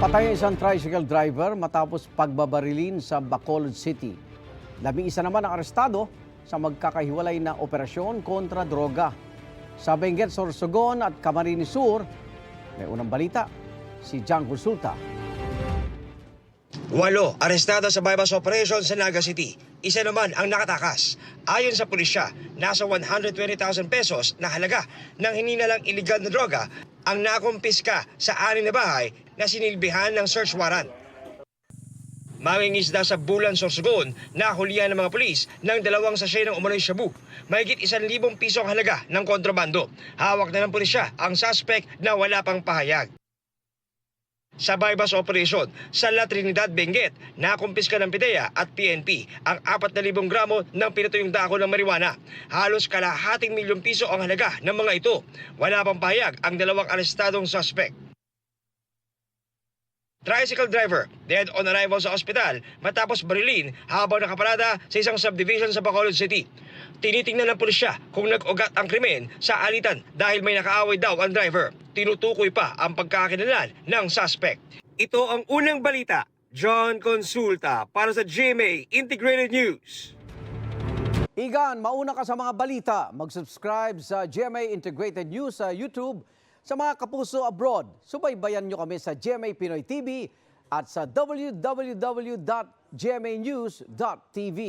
Patay ang isang tricycle driver matapos pagbabarilin sa Bacolod City. 11 naman ang arestado sa magkakahiwalay na operasyon kontra droga. Sa Benguet, Sorsogon at Camarines Sur, may unang balita, si John Consulta. 8 arestado sa bypass operation sa Naga City. Isa naman ang nakatakas. Ayon sa pulisya, nasa 120,000 pesos na halaga ng hininalang iligal na droga ang nakumpiska sa 6 na bahay na sinilbihan ng search warrant. Mangingisda sa Bulan, Sorsogon, nahulihan ng mga pulis ng 2 sachet ng umano'y shabu. Mahigit 1,000 piso ang halaga ng kontrabando. Hawak na ng pulisya ang suspect na wala pang pahayag. Sa bypass operation sa La Trinidad, Benguet, nakumpiska ng PIDEA at PNP ang 4,000 gramo ng pinatuyong dako ng marijuana. Halos kalahating milyong piso ang halaga ng mga ito. Wala pang pahayag ang 2 arestadong suspect. Tricycle driver dead on arrival sa ospital matapos barilin habang nakaparada sa isang subdivision sa Bacolod City. Tinitingnan ng pulisya kung nag-ugat ang krimen sa alitan dahil may nakaaway daw ang driver. Tinutukoy pa ang pagkakinalan ng suspect. Ito ang unang balita. John Consulta para sa GMA Integrated News. Igan, mauna ka sa mga balita. Mag-subscribe sa GMA Integrated News sa YouTube. Sa mga kapuso abroad, subaybayan nyo kami sa GMA Pinoy TV at sa www.gmanews.tv.